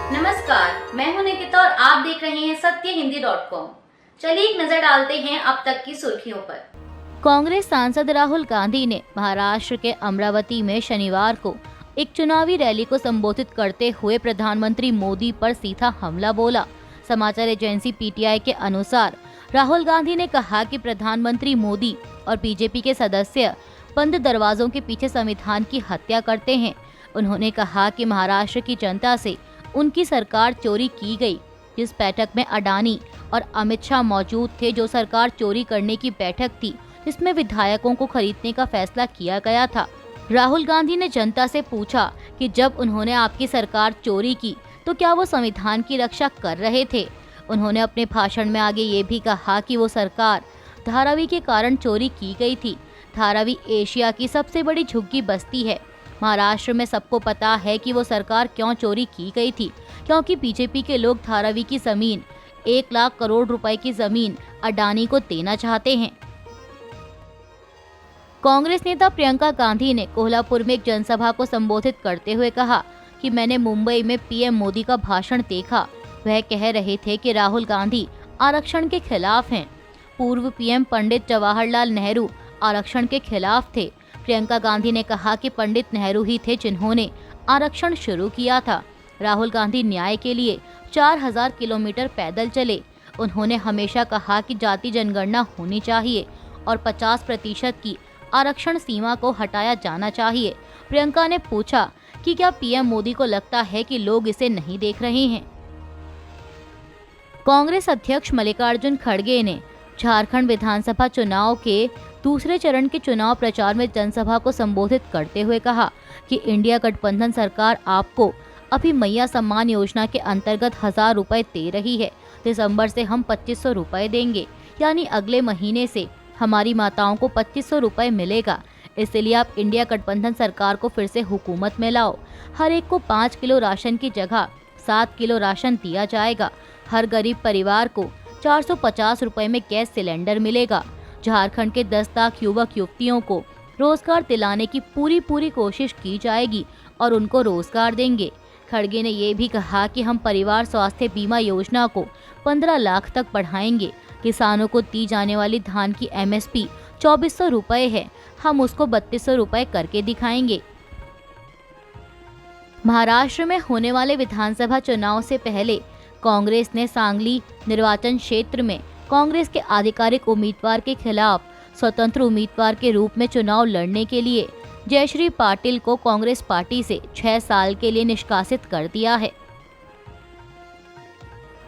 नमस्कार, मैं हूं निकिता और आप देख रहे हैं सत्यहिंदी.com। चलिए एक नजर डालते हैं अब तक की सुर्खियों पर। कांग्रेस सांसद राहुल गांधी ने महाराष्ट्र के अमरावती में शनिवार को एक चुनावी रैली को संबोधित करते हुए प्रधानमंत्री मोदी पर सीधा हमला बोला। समाचार एजेंसी पीटीआई के अनुसार राहुल गांधी ने कहा कि प्रधानमंत्री मोदी और बीजेपी के सदस्य बंद दरवाजों के पीछे संविधान की हत्या करते हैं। उन्होंने कहा कि महाराष्ट्र की जनता से उनकी सरकार चोरी की गई। जिस बैठक में अडानी और अमित शाह मौजूद थे, जो सरकार चोरी करने की बैठक थी जिसमें विधायकों को खरीदने का फैसला किया गया था। राहुल गांधी ने जनता से पूछा कि जब उन्होंने आपकी सरकार चोरी की तो क्या वो संविधान की रक्षा कर रहे थे। उन्होंने अपने भाषण में आगे ये भी कहा कि वो सरकार धारावी के कारण चोरी की गई थी। धारावी एशिया की सबसे बड़ी झुग्गी बस्ती है। महाराष्ट्र में सबको पता है कि वो सरकार क्यों चोरी की गई थी, क्योंकि बीजेपी के लोग धारावी की जमीन 1 लाख करोड़ रुपए की जमीन अडानी को देना चाहते हैं। कांग्रेस नेता प्रियंका गांधी ने कोल्हापुर में एक जनसभा को संबोधित करते हुए कहा कि मैंने मुंबई में पीएम मोदी का भाषण देखा। वह कह रहे थे कि राहुल गांधी आरक्षण के खिलाफ हैं। पूर्व पीएम पंडित जवाहरलाल नेहरू आरक्षण के खिलाफ थे। प्रियंका गांधी ने कहा कि पंडित नेहरू ही थे जिन्होंने आरक्षण शुरू किया था। राहुल गांधी न्याय के लिए 4000 किलोमीटर पैदल चले। उन्होंने हमेशा कहा कि जाति जनगणना होनी चाहिए और 50% की आरक्षण सीमा को हटाया जाना चाहिए। प्रियंका ने पूछा कि क्या पीएम मोदी को लगता है कि लोग इसे नहीं देख रहे हैं। कांग्रेस अध्यक्ष मल्लिकार्जुन खड़गे ने झारखंड विधानसभा चुनाव के दूसरे चरण के चुनाव प्रचार में जनसभा को संबोधित करते हुए कहा कि इंडिया गठबंधन सरकार आपको अभी मैया सम्मान योजना के अंतर्गत 1000 रुपए दे रही है। दिसंबर से हम 2500 रुपए देंगे, यानी अगले महीने से हमारी माताओं को 2500 रुपए मिलेगा। इसलिए आप इंडिया गठबंधन सरकार को फिर से हुकूमत में लाओ। हर एक को 5 किलो राशन की जगह 7 किलो राशन दिया जाएगा। हर गरीब परिवार को 450 रुपए में गैस सिलेंडर मिलेगा। झारखंड के 10 लाख युवक युवतियों को रोजगार दिलाने की पूरी कोशिश की जाएगी और उनको रोजगार देंगे। खड़गे ने ये भी कहा कि हम परिवार स्वास्थ्य बीमा योजना को 15 लाख तक बढ़ाएंगे। किसानों को दी जाने वाली धान की MSP 2400 रुपए है, हम उसको 3200 रुपए करके दिखाएंगे। महाराष्ट्र में होने वाले विधानसभा चुनाव से पहले कांग्रेस ने सांगली निर्वाचन क्षेत्र में कांग्रेस के आधिकारिक उम्मीदवार के खिलाफ स्वतंत्र उम्मीदवार के रूप में चुनाव लड़ने के लिए जयश्री पाटिल को कांग्रेस पार्टी से 6 साल के लिए निष्कासित कर दिया है।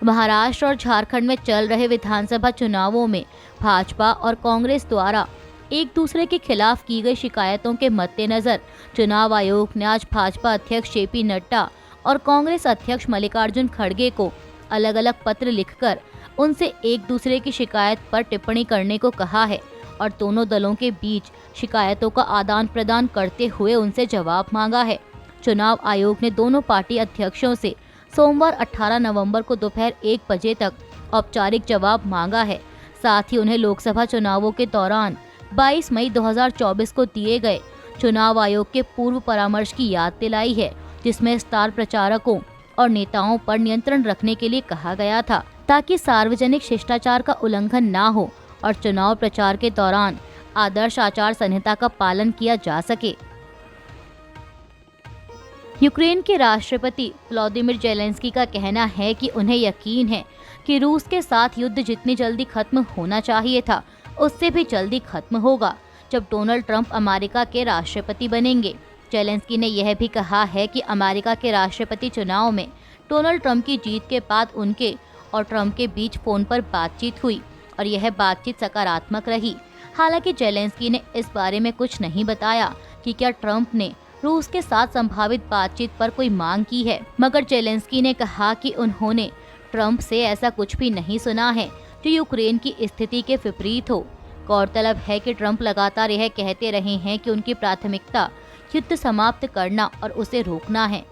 महाराष्ट्र और झारखंड में चल रहे विधानसभा चुनावों में भाजपा और कांग्रेस द्वारा एक दूसरे के खिलाफ की गई शिकायतों के मद्देनजर चुनाव आयोग ने आज भाजपा अध्यक्ष JP नड्डा और कांग्रेस अध्यक्ष मल्लिकार्जुन खड़गे को अलग अलग पत्र लिखकर उनसे एक दूसरे की शिकायत पर टिप्पणी करने को कहा है और दोनों दलों के बीच शिकायतों का आदान प्रदान करते हुए उनसे जवाब मांगा है। चुनाव आयोग ने दोनों पार्टी अध्यक्षों से सोमवार 18 नवंबर को दोपहर 1 बजे तक औपचारिक जवाब मांगा है। साथ ही उन्हें लोकसभा चुनावों के दौरान 22 मई 2024 को दिए गए चुनाव आयोग के पूर्व परामर्श की याद दिलाई है, जिसमें स्टार प्रचारकों और नेताओं पर नियंत्रण रखने के लिए कहा गया था ताकि सार्वजनिक शिष्टाचार का उल्लंघन ना हो और चुनाव प्रचार के दौरान आदर्श आचार संहिता का पालन किया जा सके। यूक्रेन के राष्ट्रपति व्लादिमीर जेलेंस्की का कहना है कि उन्हें यकीन है कि रूस के साथ युद्ध जितनी जल्दी खत्म होना चाहिए था, उससे भी जल्दी खत्म होगा जब डोनाल्ड ट्रंप अमेरिका के राष्ट्रपति बनेंगे। जेलेंस्की ने यह भी कहा है कि अमेरिका के राष्ट्रपति चुनाव में डोनाल्ड ट्रंप की जीत के बाद उनके और ट्रंप के बीच फोन पर बातचीत हुई और यह बातचीत सकारात्मक रही। हालांकि जेलेंस्की ने इस बारे में कुछ नहीं बताया कि क्या ट्रंप ने रूस के साथ संभावित बातचीत पर कोई मांग की है, मगर जेलेंस्की ने कहा कि उन्होंने ट्रंप से ऐसा कुछ भी नहीं सुना है जो यूक्रेन की स्थिति के विपरीत हो। गौरतलब है कि ट्रंप लगातार यह कहते रहे हैं कि उनकी प्राथमिकता युद्ध समाप्त करना और उसे रोकना है।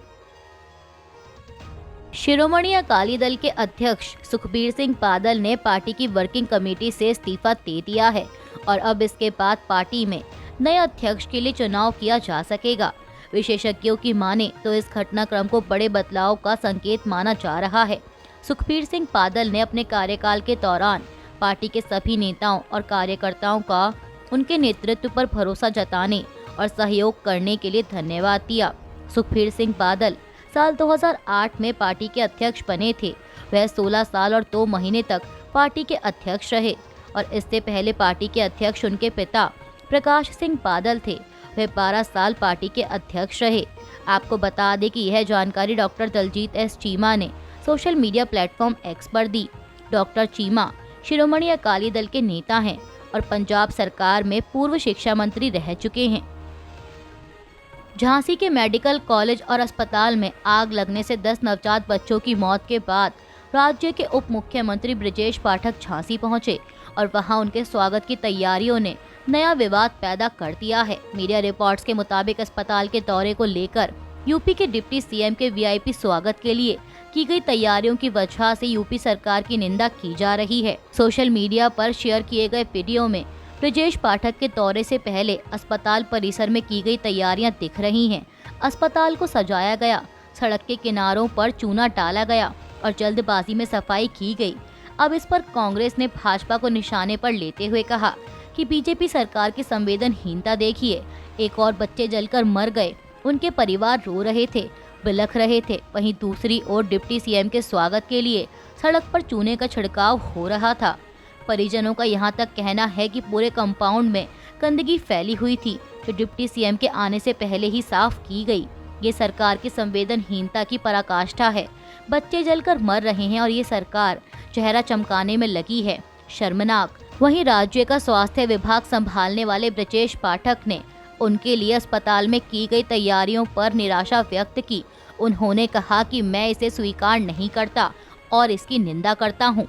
शिरोमणि अकाली दल के अध्यक्ष सुखबीर सिंह बादल ने पार्टी की वर्किंग कमेटी से इस्तीफा दे दिया है और अब इसके बाद पार्टी में नए अध्यक्ष के लिए चुनाव किया जा सकेगा। विशेषज्ञों की माने तो इस घटनाक्रम को बड़े बदलाव का संकेत माना जा रहा है। सुखबीर सिंह बादल ने अपने कार्यकाल के दौरान पार्टी के सभी नेताओं और कार्यकर्ताओं का उनके नेतृत्व पर भरोसा जताने और सहयोग करने के लिए धन्यवाद दिया। सुखबीर सिंह बादल साल 2008 में पार्टी के अध्यक्ष बने थे। वह 16 साल और 2 महीने तक पार्टी के अध्यक्ष रहे और इससे पहले पार्टी के अध्यक्ष उनके पिता प्रकाश सिंह बादल थे। वह 12 साल पार्टी के अध्यक्ष रहे। आपको बता दें कि यह जानकारी डॉक्टर दलजीत एस चीमा ने सोशल मीडिया प्लेटफॉर्म एक्स पर दी। डॉक्टर चीमा शिरोमणि अकाली दल के नेता हैं और पंजाब सरकार में पूर्व शिक्षा मंत्री रह चुके हैं। झांसी के मेडिकल कॉलेज और अस्पताल में आग लगने से 10 नवजात बच्चों की मौत के बाद राज्य के उप मुख्यमंत्री ब्रजेश पाठक झांसी पहुंचे और वहां उनके स्वागत की तैयारियों ने नया विवाद पैदा कर दिया है। मीडिया रिपोर्ट्स के मुताबिक अस्पताल के दौरे को लेकर यूपी के डिप्टी सीएम के वीआईपी स्वागत के लिए की गई तैयारियों की वजह से यूपी सरकार की निंदा की जा रही है। सोशल मीडिया पर शेयर किए गए वीडियो में ब्रजेश पाठक के दौरे से पहले अस्पताल परिसर में की गई तैयारियां दिख रही हैं। अस्पताल को सजाया गया, सड़क के किनारों पर चूना डाला गया और जल्दबाजी में सफाई की गई। अब इस पर कांग्रेस ने भाजपा को निशाने पर लेते हुए कहा कि बीजेपी सरकार की संवेदनहीनता देखिए। एक और बच्चे जलकर मर गए, उनके परिवार रो रहे थे, बिलख रहे थे। वहीं दूसरी ओर डिप्टी सीएम के स्वागत के लिए सड़क पर चूने का छिड़काव हो रहा था। परिजनों का यहां तक कहना है कि पूरे कंपाउंड में गंदगी फैली हुई थी, जो डिप्टी सीएम के आने से पहले ही साफ की गई। ये सरकार की संवेदनहीनता की पराकाष्ठा है। बच्चे जलकर मर रहे हैं और ये सरकार चेहरा चमकाने में लगी है। शर्मनाक। वहीं राज्य का स्वास्थ्य विभाग संभालने वाले ब्रजेश पाठक ने उनके लिए अस्पताल में की गई तैयारियों पर निराशा व्यक्त की। उन्होंने कहा कि मैं इसे स्वीकार नहीं करता और इसकी निंदा करता हूं।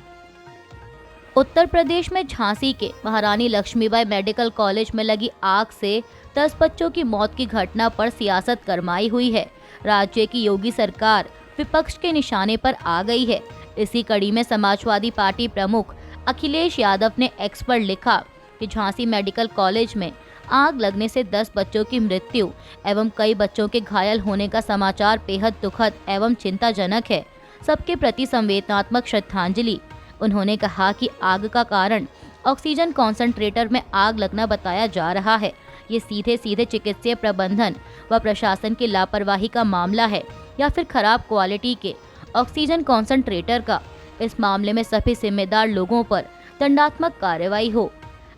उत्तर प्रदेश में झांसी के महारानी लक्ष्मीबाई मेडिकल कॉलेज में लगी आग से 10 बच्चों की मौत की घटना पर सियासत गरमाई हुई है। राज्य की योगी सरकार विपक्ष के निशाने पर आ गई है। इसी कड़ी में समाजवादी पार्टी प्रमुख अखिलेश यादव ने एक्स पर लिखा कि झांसी मेडिकल कॉलेज में आग लगने से 10 बच्चों की मृत्यु एवं कई बच्चों के घायल होने का समाचार बेहद दुखद एवं चिंताजनक है। सबके प्रति संवेदनात्मक श्रद्धांजलि। उन्होंने कहा कि आग का कारण ऑक्सीजन कॉन्सेंट्रेटर में आग लगना बताया जा रहा है। ये सीधे सीधे चिकित्सीय प्रबंधन व प्रशासन की लापरवाही का मामला है या फिर खराब क्वालिटी के ऑक्सीजन कॉन्सेंट्रेटर का। इस मामले में सभी जिम्मेदार लोगों पर दंडात्मक कार्रवाई हो।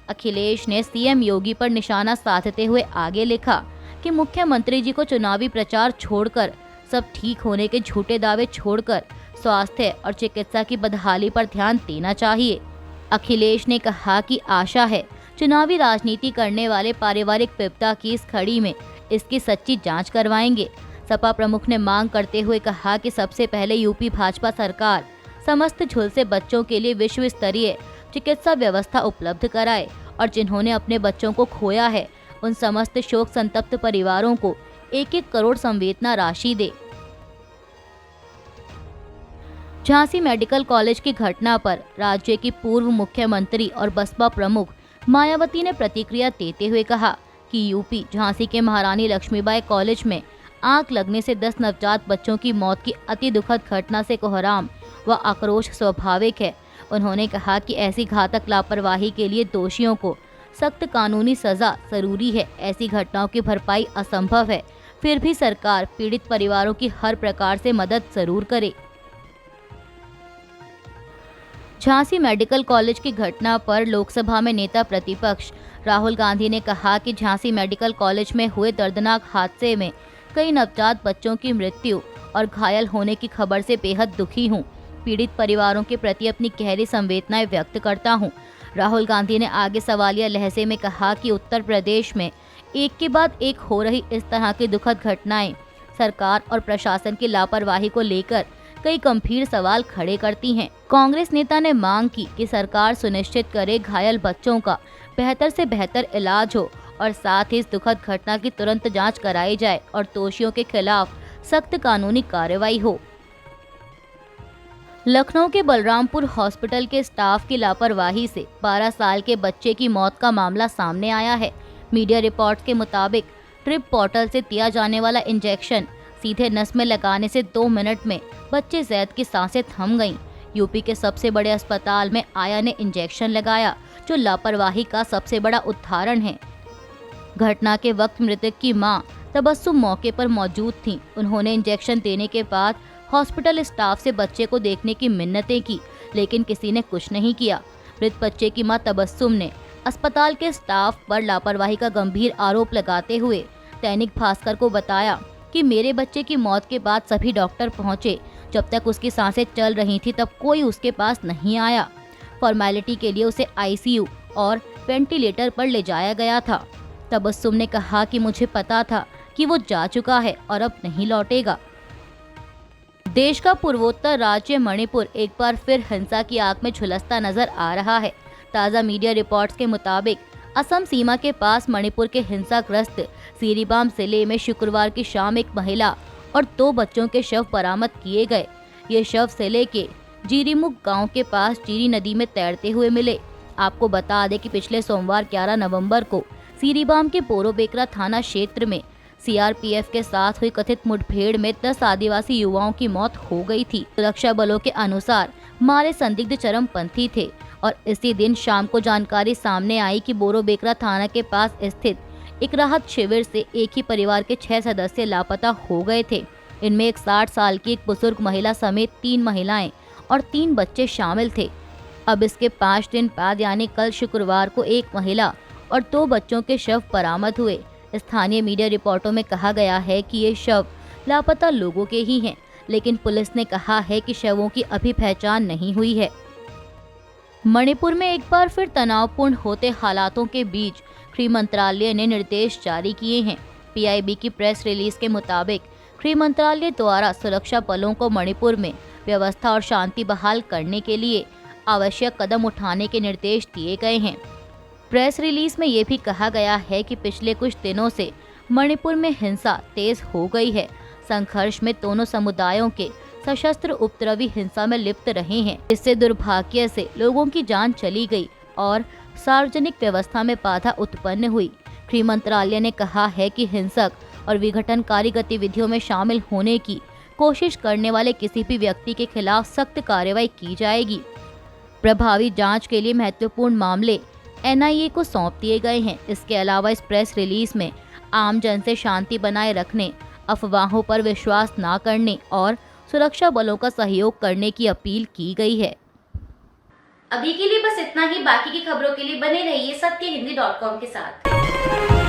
अखिलेश ने सीएम योगी पर निशाना साधते हुए आगे लिखा कि मुख्यमंत्री जी को चुनावी प्रचार छोड़कर, सब ठीक होने के झूठे दावे छोड़कर स्वास्थ्य और चिकित्सा की बदहाली पर ध्यान देना चाहिए। अखिलेश ने कहा कि आशा है चुनावी राजनीति करने वाले पारिवारिक विपदा की इस घड़ी में इसकी सच्ची जांच करवाएंगे। सपा प्रमुख ने मांग करते हुए कहा कि सबसे पहले यूपी भाजपा सरकार समस्त झुलसे बच्चों के लिए विश्व स्तरीय चिकित्सा व्यवस्था उपलब्ध कराए और जिन्होंने अपने बच्चों को खोया है उन समस्त शोक संतप्त परिवारों को 1-1 करोड़ संवेदना राशि दे। झांसी मेडिकल कॉलेज की घटना पर राज्य की पूर्व मुख्यमंत्री और बसपा प्रमुख मायावती ने प्रतिक्रिया देते हुए कहा कि यूपी झांसी के महारानी लक्ष्मीबाई कॉलेज में आग लगने से 10 नवजात बच्चों की मौत की अति दुखद घटना से कोहराम व आक्रोश स्वाभाविक है। उन्होंने कहा कि ऐसी घातक लापरवाही के लिए दोषियों को सख्त कानूनी सजा जरूरी है। ऐसी घटनाओं की भरपाई असंभव है, फिर भी सरकार पीड़ित परिवारों की हर प्रकार से मदद जरूर करे। झांसी मेडिकल कॉलेज की घटना पर लोकसभा में नेता प्रतिपक्ष राहुल गांधी ने कहा कि झांसी मेडिकल कॉलेज में हुए दर्दनाक हादसे में कई नवजात बच्चों की मृत्यु और घायल होने की खबर से बेहद दुखी हूं। पीड़ित परिवारों के प्रति अपनी गहरी संवेदनाएं व्यक्त करता हूं। राहुल गांधी ने आगे सवालिया लहजे में कहा कि उत्तर प्रदेश में एक के बाद एक हो रही इस तरह की दुखद घटनाएं सरकार और प्रशासन की लापरवाही को लेकर कई गंभीर सवाल खड़े करती हैं। कांग्रेस नेता ने मांग की कि सरकार सुनिश्चित करे घायल बच्चों का बेहतर से बेहतर इलाज हो और साथ ही इस दुखद घटना की तुरंत जांच कराई जाए और दोषियों के खिलाफ सख्त कानूनी कार्रवाई हो। लखनऊ के बलरामपुर हॉस्पिटल के स्टाफ की लापरवाही से 12 साल के बच्चे की मौत का मामला सामने आया है। मीडिया रिपोर्ट्स के मुताबिक क्रिप पोर्टल से दिया जाने वाला इंजेक्शन सीधे नस में लगाने से 2 मिनट में बच्चे जैद की सांसें थम गईं। यूपी के सबसे बड़े अस्पताल में आया ने इंजेक्शन लगाया, जो लापरवाही का सबसे बड़ा उदाहरण है। घटना के वक्त मृतक की मां तबस्सुम मौके पर मौजूद थीं। उन्होंने इंजेक्शन देने के बाद हॉस्पिटल स्टाफ से बच्चे को देखने की मिन्नतें की, लेकिन किसी ने कुछ नहीं किया। मृत बच्चे की मां तबस्सुम ने अस्पताल के स्टाफ पर लापरवाही का गंभीर आरोप लगाते हुए दैनिक भास्कर को बताया कि मेरे बच्चे की मौत के बाद सभी डॉक्टर पहुंचे, जब तक उसकी सांसें चल रही थी तब कोई उसके पास नहीं आया। फॉर्मेलिटी के लिए उसे आईसीयू और वेंटिलेटर पर ले जाया गया था। तबस्सुम ने कहा कि मुझे पता था कि वो जा चुका है और अब नहीं लौटेगा। देश का पूर्वोत्तर राज्य मणिपुर एक बार फिर हिंसा की आग में झुलसता नजर आ रहा है। ताज़ा मीडिया रिपोर्ट्स के मुताबिक असम सीमा के पास मणिपुर के हिंसाग्रस्त सीरीबाम जिले में शुक्रवार की शाम एक महिला और 2 बच्चों के शव बरामद किए गए। ये शव जिले के जीरीमुख गांव के पास जीरी नदी में तैरते हुए मिले। आपको बता दें कि पिछले सोमवार 11 नवंबर को सीरीबाम के बोरोबेकरा थाना क्षेत्र में सीआरपीएफ के साथ हुई कथित मुठभेड़ में 10 आदिवासी युवाओं की मौत हो गई थी। सुरक्षा बलों के अनुसार मारे संदिग्ध चरमपंथी थे और इसी दिन शाम को जानकारी सामने आई कि बोरोबेकरा थाना के पास स्थित एक राहत शिविर से एक ही परिवार के 6 सदस्य लापता हो गए थे। इनमें एक 60 साल की एक बुजुर्ग महिला समेत 3 महिलाएं और 3 बच्चे शामिल थे। अब इसके 5 दिन बाद यानी कल शुक्रवार को एक महिला और 2 बच्चों के शव बरामद हुए। स्थानीय मीडिया रिपोर्टों में कहा गया है कि ये शव लापता लोगों के ही हैं, लेकिन पुलिस ने कहा है कि शवों की अभी पहचान नहीं हुई है। मणिपुर में एक बार फिर तनावपूर्ण होते हालातों के बीच गृह मंत्रालय ने निर्देश जारी किए हैं। पीआईबी की प्रेस रिलीज के मुताबिक गृह मंत्रालय द्वारा सुरक्षा बलों को मणिपुर में व्यवस्था और शांति बहाल करने के लिए आवश्यक कदम उठाने के निर्देश दिए गए हैं। प्रेस रिलीज में ये भी कहा गया है कि पिछले कुछ दिनों से मणिपुर में हिंसा तेज हो गई है। संघर्ष में दोनों समुदायों के सशस्त्र उपद्रवी हिंसा में लिप्त रहे हैं। इससे दुर्भाग्य से लोगों की जान चली गई और सार्वजनिक व्यवस्था में बाधा उत्पन्न हुई। गृह मंत्रालय ने कहा है कि हिंसक और विघटनकारी गतिविधियों में शामिल होने की कोशिश करने वाले किसी भी व्यक्ति के खिलाफ सख्त कार्रवाई की जाएगी। प्रभावी जांच के लिए महत्वपूर्ण मामले एनआईए को सौंप दिए गए हैं। इसके अलावा इस प्रेस रिलीज में आम जन से शांति बनाए रखने, अफवाहों पर विश्वास न करने और सुरक्षा बलों का सहयोग करने की अपील की गई है। अभी के लिए बस इतना ही। बाकी की खबरों के लिए बने रहिए सत्यहिंदी.com के साथ।